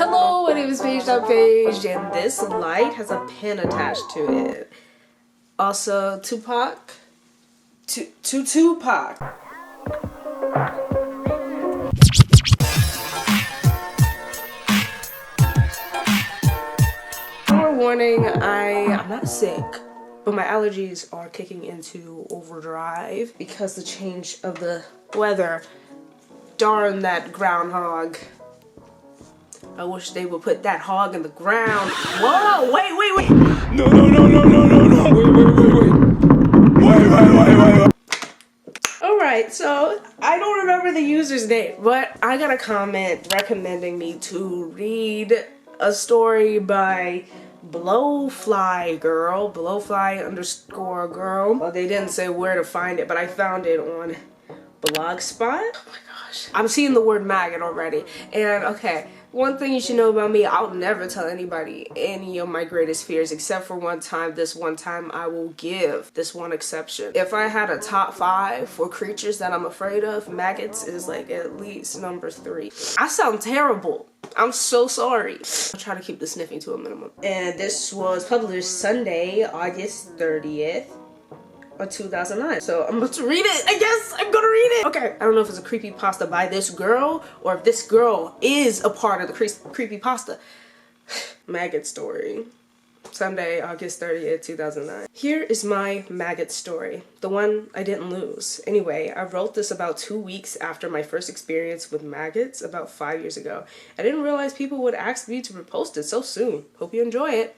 Hello, my name is Paige, and this light has a pin attached to it. Also, Tupac. Tupac. Warning, I'm not sick, but my allergies are kicking into overdrive because the change of the weather. Darn that groundhog. I wish they would put that hog in the ground. Whoa, wait. No. Wait. Alright, so I don't remember the user's name, but I got a comment recommending me to read a story by BlowFly girl, BlowFly_girl. Well, they didn't say where to find it, but I found it on Blogspot. Oh my gosh. I'm seeing the word maggot already. And okay, one thing you should know about me, I'll never tell anybody any of my greatest fears except for one time. This one time I will give this one exception. If I had a top 5 for creatures that I'm afraid of, maggots is like at least number 3. I sound terrible. I'm so sorry. I'll try to keep the sniffing to a minimum. And this was published Sunday, August 30th. Of 2009. So I'm about to read it. I guess I'm gonna read it. Okay, I don't know if it's a creepypasta by this girl or if this girl is a part of the creepypasta. Maggot story. Sunday, August 30th, 2009. Here is my maggot story. The one I didn't lose. Anyway, I wrote this about 2 weeks after my first experience with maggots about 5 years ago. I didn't realize people would ask me to repost it so soon. Hope you enjoy it.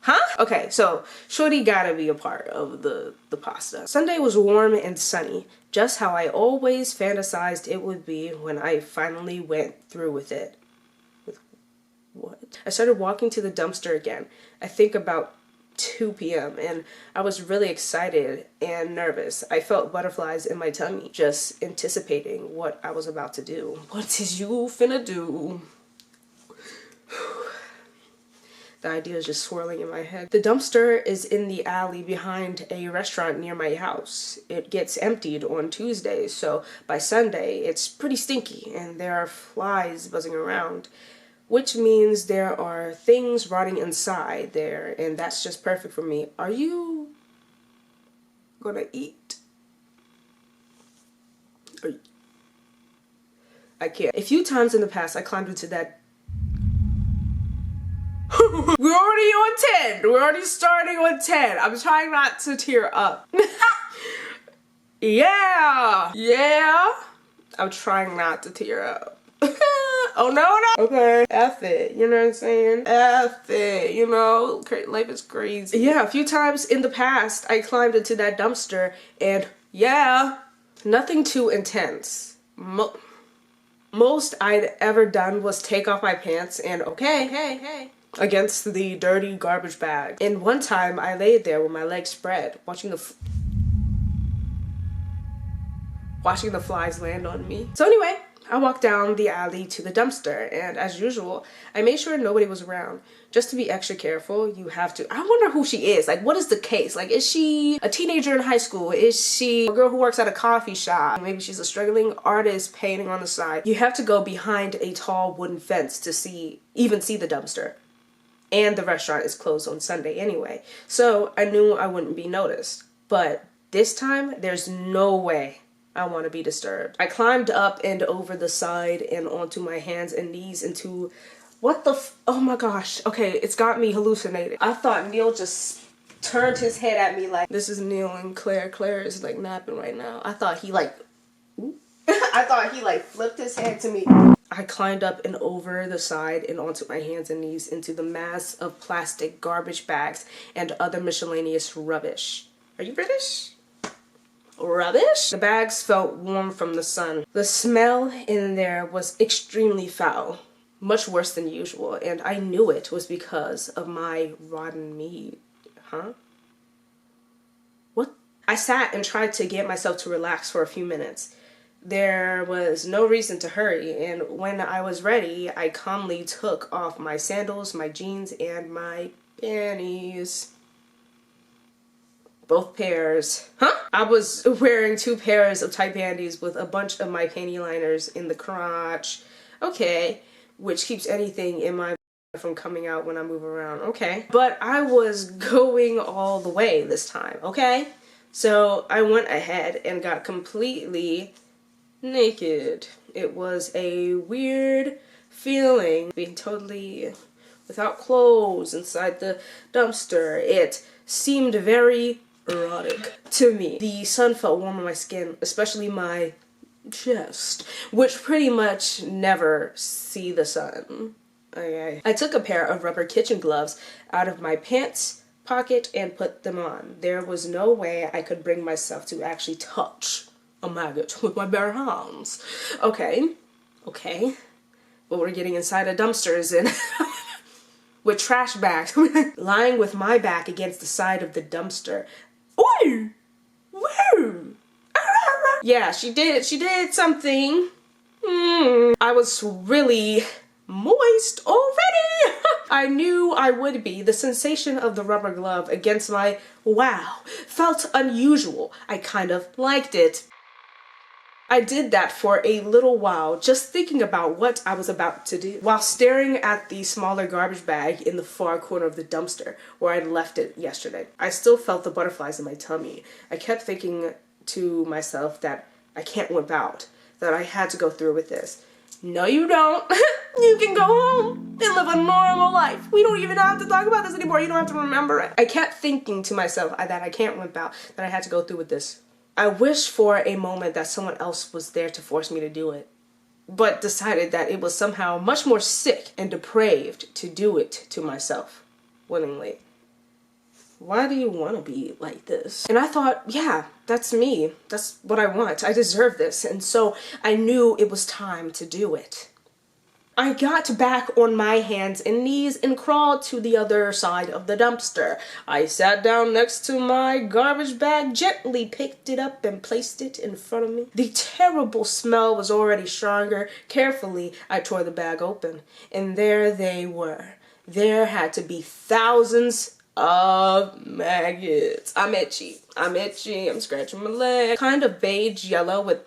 Huh? Okay, so shorty gotta be a part of the pasta. Sunday was warm and sunny, just how I always fantasized it would be when I finally went through with it. With what? I started walking to the dumpster again, I think about 2 p.m. and I was really excited and nervous. I felt butterflies in my tummy, just anticipating what I was about to do. What is you finna do? The idea is just swirling in my head. The dumpster is in the alley behind a restaurant near my house. It gets emptied on Tuesdays, so by Sunday it's pretty stinky and there are flies buzzing around, which means there are things rotting inside there, and that's just perfect for me. Are you gonna eat? I can't. A few times in the past I climbed into that. We're already on 10. We're already starting on 10. I'm trying not to tear up. Yeah. I'm trying not to tear up. Oh no. Okay. F it. You know what I'm saying? F it. You know, life is crazy. Yeah, a few times in the past, I climbed into that dumpster and yeah, nothing too intense. Most I'd ever done was take off my pants and hey. Against the dirty garbage bag. And one time I laid there with my legs spread, watching the flies land on me. So anyway, I walked down the alley to the dumpster, and as usual, I made sure nobody was around. Just to be extra careful, you have to. I wonder who she is. Like, what is the case? Like, is she a teenager in high school? Is she a girl who works at a coffee shop? Maybe she's a struggling artist painting on the side. You have to go behind a tall wooden fence to even see the dumpster. And the restaurant is closed on Sunday anyway, so I knew I wouldn't be noticed. But this time, there's no way I want to be disturbed. I climbed up and over the side and onto my hands and knees into oh my gosh. Okay, it's got me hallucinating. I thought Neil just turned his head at me like, this is Neil and Claire. Claire is like napping right now. I thought he like flipped his head to me. I climbed up and over the side and onto my hands and knees into the mass of plastic garbage bags and other miscellaneous rubbish. Are you British? Rubbish? The bags felt warm from the sun. The smell in there was extremely foul, much worse than usual, and I knew it was because of my rotten meat. Huh? What? I sat and tried to get myself to relax for a few minutes. There was no reason to hurry, and when I was ready, I calmly took off my sandals, my jeans, and my panties. Both pairs. Huh? I was wearing 2 pairs of tight panties with a bunch of my panty liners in the crotch. Okay, which keeps anything in my from coming out when I move around. Okay. But I was going all the way this time. Okay. So I went ahead and got completely naked. It was a weird feeling being totally without clothes inside the dumpster. It seemed very erotic to me. The sun felt warm on my skin, especially my chest, which pretty much never see the sun. Okay. I took a pair of rubber kitchen gloves out of my pants pocket and put them on. There was no way I could bring myself to actually touch a maggot with my bare hands. Okay. But we're getting inside of dumpsters and with trash bags. Lying with my back against the side of the dumpster. Ooh! Woo! Yeah, she did something. I was really moist already. I knew I would be. The sensation of the rubber glove against my wow felt unusual. I kind of liked it. I did that for a little while, just thinking about what I was about to do, while staring at the smaller garbage bag in the far corner of the dumpster where I'd left it yesterday. I still felt the butterflies in my tummy. I kept thinking to myself that I can't wimp out, that I had to go through with this. No, you don't. You can go home and live a normal life. We don't even have to talk about this anymore. You don't have to remember it. I kept thinking to myself that I can't wimp out, that I had to go through with this. I wished for a moment that someone else was there to force me to do it, but decided that it was somehow much more sick and depraved to do it to myself willingly. Why do you want to be like this? And I thought, yeah, that's me. That's what I want. I deserve this. And so I knew it was time to do it. I got back on my hands and knees and crawled to the other side of the dumpster. I sat down next to my garbage bag, gently picked it up and placed it in front of me. The terrible smell was already stronger. Carefully, I tore the bag open, and there they were. There had to be thousands of maggots. I'm itchy, I'm scratching my leg. Kind of beige yellow with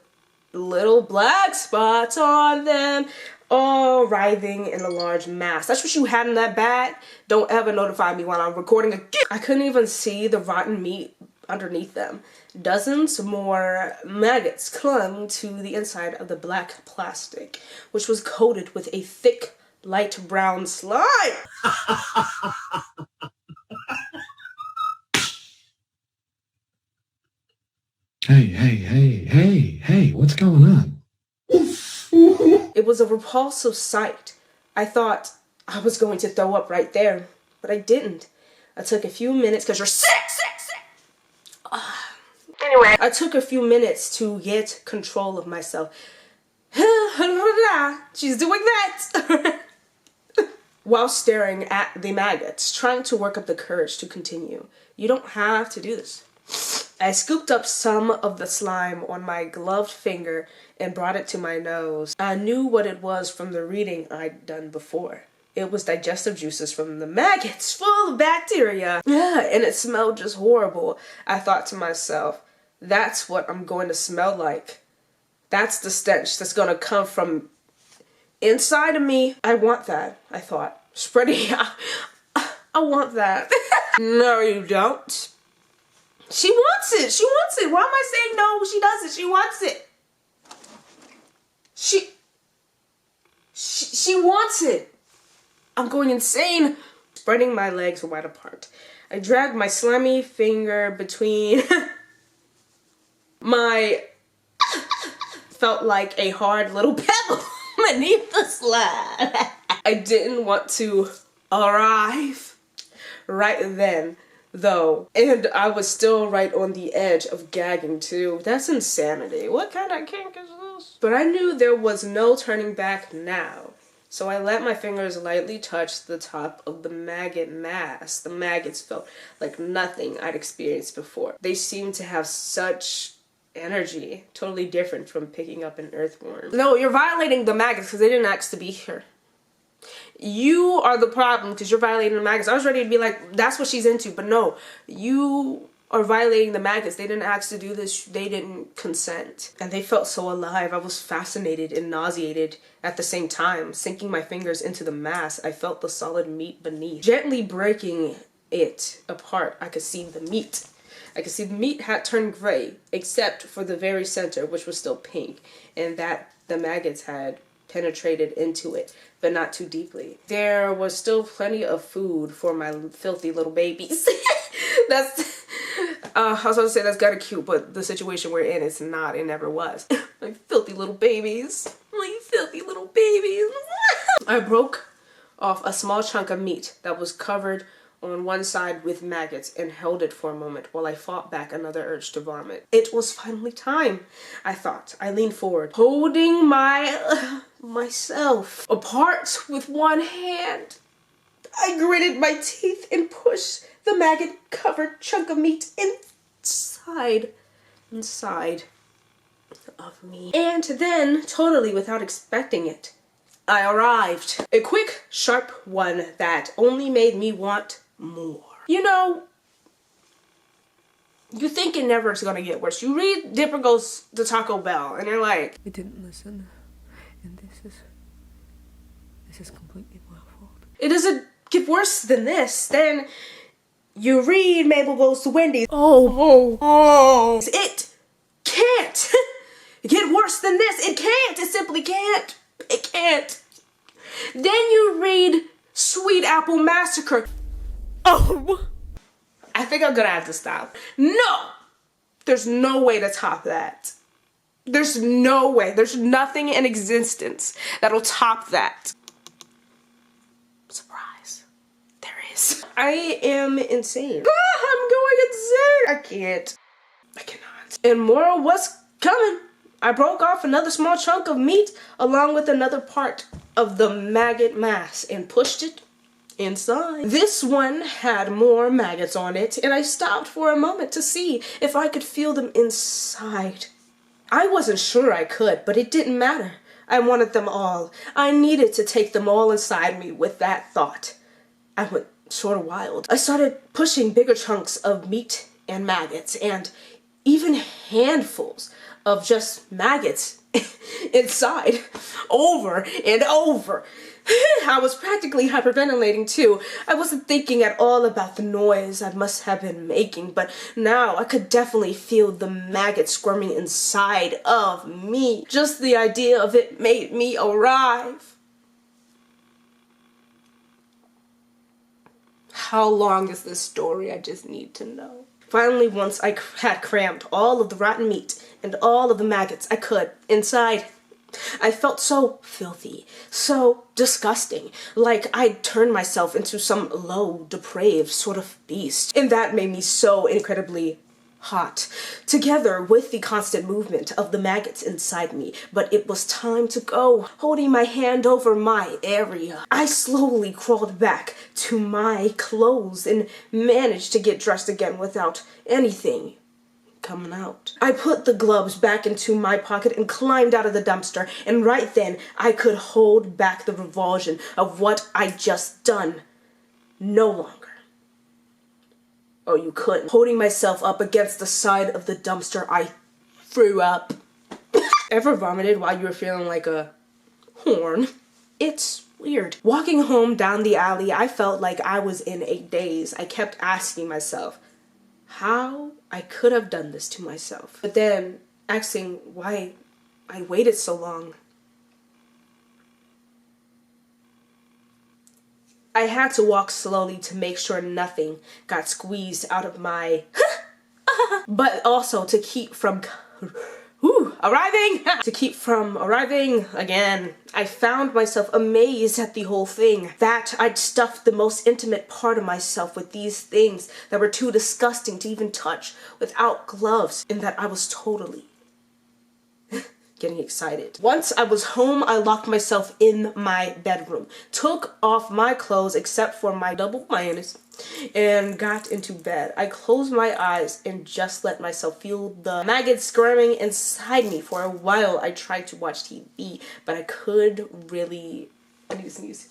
little black spots on them. All writhing in a large mass. That's what you had in that bag? Don't ever notify me while I'm recording a I couldn't even see the rotten meat underneath them. Dozens more maggots clung to the inside of the black plastic, which was coated with a thick, light brown slime. Hey, what's going on? It was a repulsive sight. I thought I was going to throw up right there, but I didn't. I took a few minutes, because you're sick. Anyway, I took a few minutes to get control of myself. She's doing that. While staring at the maggots, trying to work up the courage to continue. You don't have to do this. I scooped up some of the slime on my gloved finger and brought it to my nose. I knew what it was from the reading I'd done before. It was digestive juices from the maggots, full of bacteria. Yeah, and it smelled just horrible. I thought to myself, that's what I'm going to smell like. That's the stench that's going to come from inside of me. I want that, I thought. Spreading out. I want that. No, you don't. She wants it. She wants it. Why am I saying no? She doesn't. She wants it. She wants it. I'm going insane. Spreading my legs wide apart. I dragged my slimy finger between my felt like a hard little pebble beneath the slide. I didn't want to arrive right then, though, and I was still right on the edge of gagging too. That's insanity. What kind of kink is this? But I knew there was no turning back now, so I let my fingers lightly touch the top of the maggot mass. The maggots felt like nothing I'd experienced before. They seemed to have such energy, totally different from picking up an earthworm. No, you're violating the maggots because they didn't ask to be here. You are the problem because you're violating the maggots. I was ready to be like, that's what she's into, but no, you or violating the maggots. They didn't ask to do this. They didn't consent. And they felt so alive. I was fascinated and nauseated at the same time. Sinking my fingers into the mass, I felt the solid meat beneath. Gently breaking it apart, I could see the meat. I could see the meat had turned gray, except for the very center, which was still pink, and that the maggots had penetrated into it, but not too deeply. There was still plenty of food for my filthy little babies. That's, I was about to say that's kind of cute, but the situation we're in, it's not, it never was. My filthy little babies. My filthy little babies. I broke off a small chunk of meat that was covered on one side with maggots and held it for a moment while I fought back another urge to vomit. It was finally time, I thought. I leaned forward, holding myself apart with one hand. I gritted my teeth and pushed the maggot-covered chunk of meat inside of me. And then, totally without expecting it, I arrived. A quick, sharp one that only made me want more. You know, you think it never is gonna get worse. You read Dipper Goes to Taco Bell and you're like, I didn't listen, and this is completely my fault. it doesn't get worse than this. Then you read Mabel Goes to Wendy's. Oh. It can't get worse than this. It can't. It simply can't. It can't. Then you read Sweet Apple Massacre. Oh. I think I'm gonna have to stop. No! There's no way to top that. There's no way. There's nothing in existence that'll top that. Surprise. There is. I am insane. I'm going insane. I can't. I cannot. And more was coming. I broke off another small chunk of meat along with another part of the maggot mass and pushed it inside. This one had more maggots on it, and I stopped for a moment to see if I could feel them inside. I wasn't sure I could, but it didn't matter. I wanted them all. I needed to take them all inside me with that thought. I went sort of wild. I started pushing bigger chunks of meat and maggots, and even handfuls of just maggots inside, over and over. I was practically hyperventilating too. I wasn't thinking at all about the noise I must have been making, but now I could definitely feel the maggot squirming inside of me. Just the idea of it made me arrive. How long is this story? I just need to know. Finally, once I had crammed all of the rotten meat and all of the maggots I could inside, I felt so filthy, so disgusting, like I'd turned myself into some low, depraved sort of beast. And that made me so incredibly hot, together with the constant movement of the maggots inside me. But it was time to go. Holding my hand over my area, I slowly crawled back to my clothes and managed to get dressed again without anything coming out. I put the gloves back into my pocket and climbed out of the dumpster, and right then I could hold back the revulsion of what I'd just done no longer. Oh, you couldn't. Holding myself up against the side of the dumpster, I threw up. Ever vomited while you were feeling like a horn? It's weird. Walking home down the alley, I felt like I was in a daze. I kept asking myself how I could have done this to myself. But then asking why I waited so long. I had to walk slowly to make sure nothing got squeezed out of my but also to keep from arriving again. I found myself amazed at the whole thing, that I'd stuffed the most intimate part of myself with these things that were too disgusting to even touch without gloves, and that I was totally getting excited. Once I was home, I locked myself in my bedroom, took off my clothes except for my double mayonnaise, and got into bed. I closed my eyes and just let myself feel the maggots squirming inside me. For a while, I tried to watch TV, but I could really... I need to sneeze.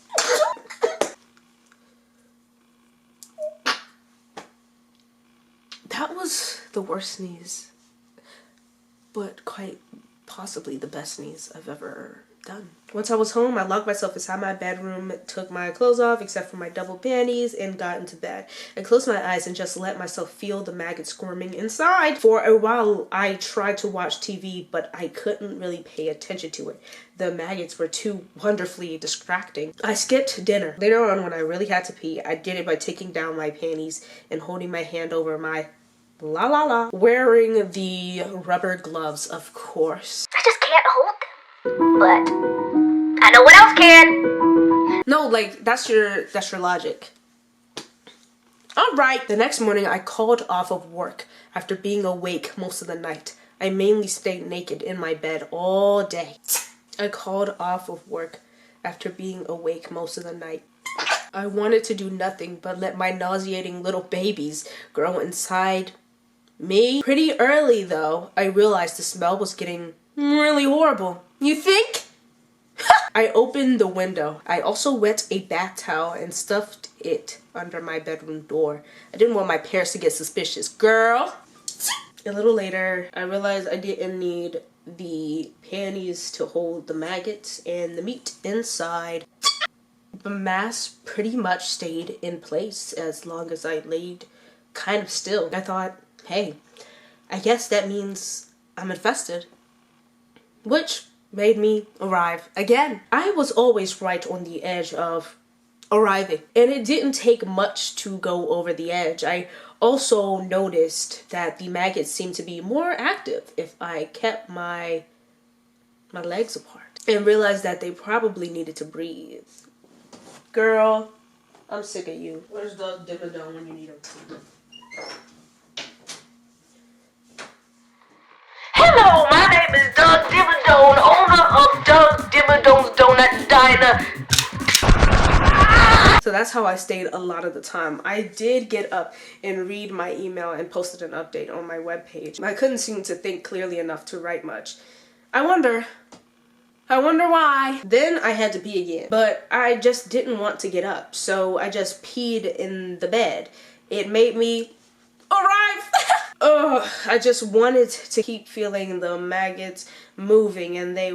That was the worst sneeze, but quite possibly the best sneeze I've ever done. Once I was home, I locked myself inside my bedroom, took my clothes off except for my double panties, and got into bed. I closed my eyes and just let myself feel the maggot squirming inside. For a while, I tried to watch TV, but I couldn't really pay attention to it. The maggots were too wonderfully distracting. I skipped dinner. Later on, when I really had to pee, I did it by taking down my panties and holding my hand over my la la la, wearing the rubber gloves, of course. I just can't hold them, but I know what else can. No, like, that's your logic. Alright. The next morning, I called off of work after being awake most of the night. I mainly stayed naked in my bed all day. I called off of work after being awake most of the night. I wanted to do nothing but let my nauseating little babies grow inside me. Pretty early, though, I realized the smell was getting really horrible. You think? I opened the window. I also wet a bath towel and stuffed it under my bedroom door. I didn't want my parents to get suspicious. Girl! A little later, I realized I didn't need the panties to hold the maggots and the meat inside. The mass pretty much stayed in place as long as I laid kind of still. I thought, hey, I guess that means I'm infested. Which made me arrive again. I was always right on the edge of arriving, and it didn't take much to go over the edge. I also noticed that the maggots seemed to be more active if I kept my legs apart, and realized that they probably needed to breathe. Girl, I'm sick of you. Where's the dividend when you need him? Hello, my name is Doug Dimmadome, owner of Doug Dimmadome's Donut Diner. So that's how I stayed a lot of the time. I did get up and read my email and posted an update on my webpage. I couldn't seem to think clearly enough to write much. I wonder why. Then I had to pee again, but I just didn't want to get up, so I just peed in the bed. It made me arrive. Ugh, I just wanted to keep feeling the maggots moving, and they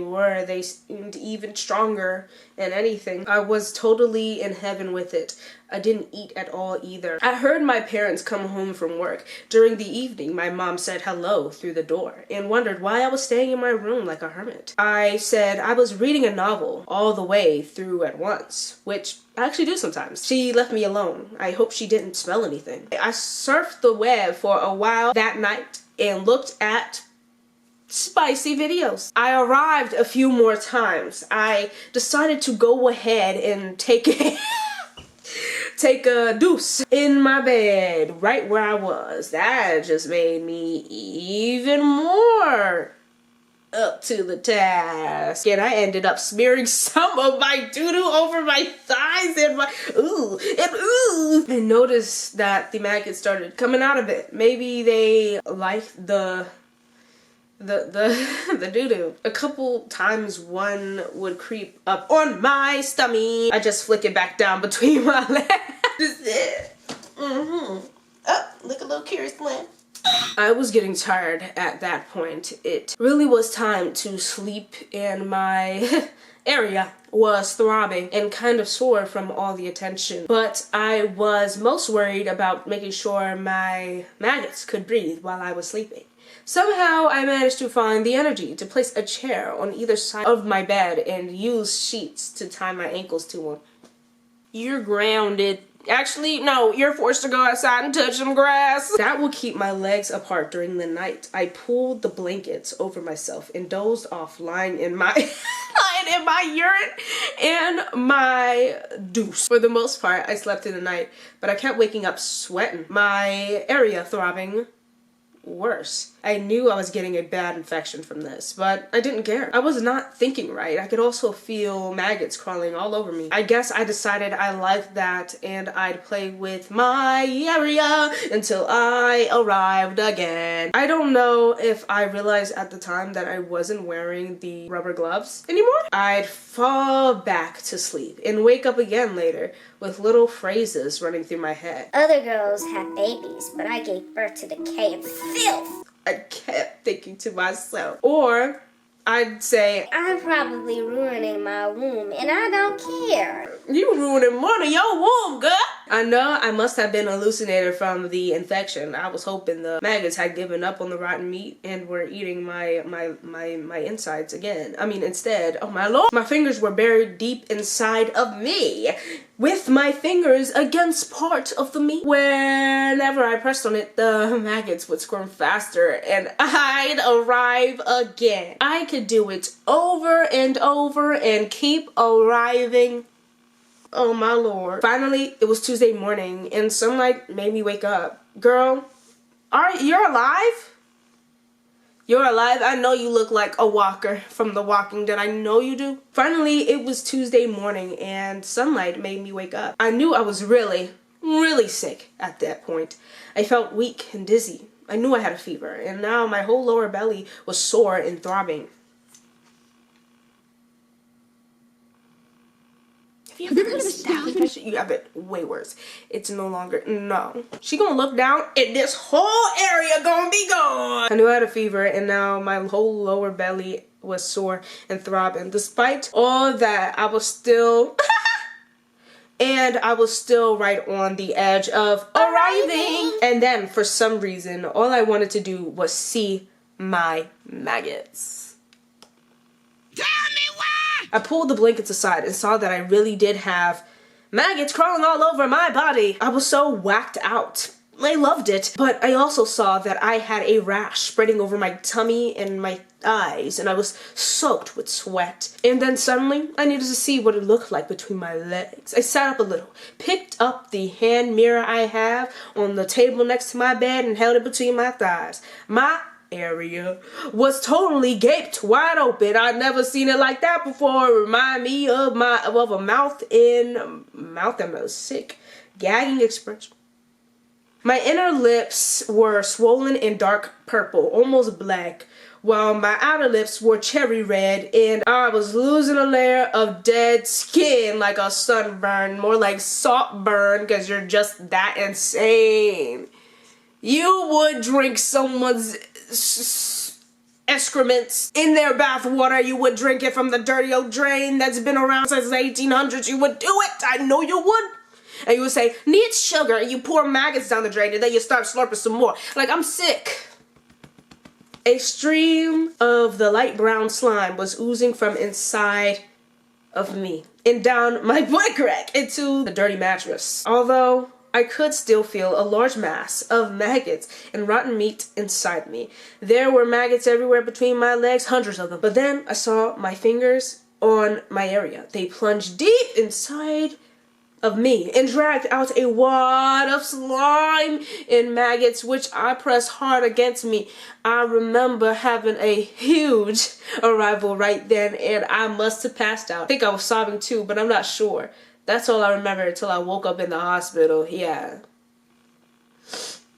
seemed even stronger than anything. I was totally in heaven with it. I didn't eat at all either. I heard my parents come home from work. During the evening, my mom said hello through the door and wondered why I was staying in my room like a hermit. I said I was reading a novel all the way through at once, which I actually do sometimes. She left me alone. I hope she didn't smell anything. I surfed the web for a while that night and looked at spicy videos. I arrived a few more times. I decided to go ahead and take a deuce in my bed right where I was. That just made me even more up to the task, and I ended up smearing some of my doo-doo over my thighs and my ooh. I noticed that the maggots started coming out of it. Maybe they liked the doo-doo. A couple times one would creep up on my stomach. I just flick it back down between my legs. Oh, look a little curious gland. I was getting tired at that point. It really was time to sleep, and my area was throbbing and kind of sore from all the attention. But I was most worried about making sure my maggots could breathe while I was sleeping. Somehow I managed to find the energy to place a chair on either side of my bed and use sheets to tie my ankles to them. You're grounded. Actually, no, you're forced to go outside and touch some grass. That will keep my legs apart during the night. I pulled the blankets over myself and dozed off, lying in my urine and my deuce. For the most part, I slept in the night, but I kept waking up sweating. My area throbbing worse. I knew I was getting a bad infection from this, but I didn't care. I was not thinking right. I could also feel maggots crawling all over me. I guess I decided I liked that and I'd play with my area until I arrived again. I don't know if I realized at the time that I wasn't wearing the rubber gloves anymore. I'd fall back to sleep and wake up again later with little phrases running through my head. Other girls have babies, but I gave birth to decay and filth. I kept thinking to myself. Or I'd say, I'm probably ruining my womb, and I don't care. you ruining more than your womb, girl. I know I must have been hallucinated from the infection. I was hoping the maggots had given up on the rotten meat and were eating my insides again. I mean, instead, oh my lord, my fingers were buried deep inside of me, with my fingers against part of the meat. Whenever I pressed on it, the maggots would squirm faster and I'd arrive again. I could do it over and over and keep arriving. Oh my lord. Finally, it was Tuesday morning and sunlight made me wake up. Girl, you're alive? You're alive? I know you look like a walker from The Walking Dead. I know you do. Finally, it was Tuesday morning and sunlight made me wake up. I knew I was really sick at that point. I felt weak and dizzy. I knew I had a fever and now my whole lower belly was sore and throbbing. Have you ever heard of a staph infection? You have it way worse. It's no longer, no. She gonna look down and this whole area gonna be gone. I knew I had a fever and now my whole lower belly was sore and throbbing. Despite all that, I was still, and I was still right on the edge of arriving. And then for some reason, all I wanted to do was see my maggots. I pulled the blankets aside and saw that I really did have maggots crawling all over my body. I was so whacked out. I loved it. But I also saw that I had a rash spreading over my tummy and my eyes, and I was soaked with sweat. And then suddenly, I needed to see what it looked like between my legs. I sat up a little, picked up the hand mirror I have on the table next to my bed, and held it between my thighs. My area was totally gaped wide open. I'd never seen it like that before. It reminded me of a mouth and a sick, gagging expression. My inner lips were swollen and dark purple, almost black, while my outer lips were cherry red, and I was losing a layer of dead skin like a sunburn, more like salt burn, because you're just that insane. You would drink someone's excrements in their bath water. You would drink it from the dirty old drain that's been around since the 1800s. You would do it. I know you would. And you would say, need sugar, and you pour maggots down the drain, and then you start slurping some more. Like, I'm sick. A stream of the light brown slime was oozing from inside of me and down my butt crack into the dirty mattress. Although I could still feel a large mass of maggots and rotten meat inside me. There were maggots everywhere between my legs, hundreds of them. But then I saw my fingers on my area. They plunged deep inside of me and dragged out a wad of slime and maggots, which I pressed hard against me. I remember having a huge arrival right then, and I must have passed out. I think I was sobbing too, but I'm not sure. That's all I remember until I woke up in the hospital. Yeah.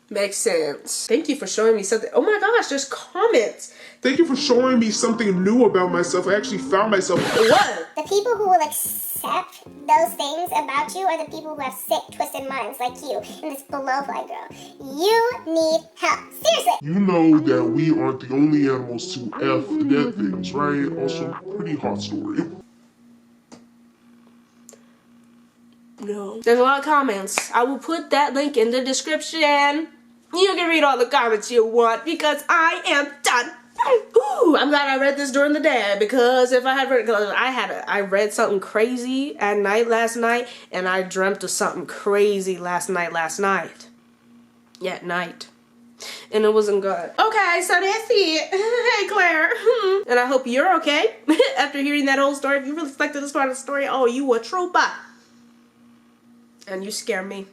Makes sense. Thank you for showing me something. Oh my gosh, there's comments. Thank you for showing me something new about myself. I actually found myself. What? The people who will accept those things about you are the people who have sick, twisted minds like you and this BlowFly girl. You need help. Seriously. You know that we aren't the only animals to F the dead things, right? Also, pretty hot story. No. There's a lot of comments. I will put that link in the description. You can read all the comments you want because I am done. Ooh, I'm glad I read this during the day, because if I had read, I read something crazy at night last night, and I dreamt of something crazy last night. Yeah, at night. And it wasn't good. Okay, so that's it. Hey, Claire. And I hope you're okay after hearing that whole story. If you really stuck to this part of the story, oh, you a trooper. And you scare me.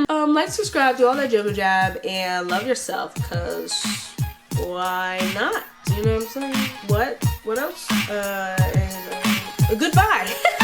Like, subscribe, do all that jibber jab, and love yourself, because why not? You know what I'm saying? What else? And goodbye.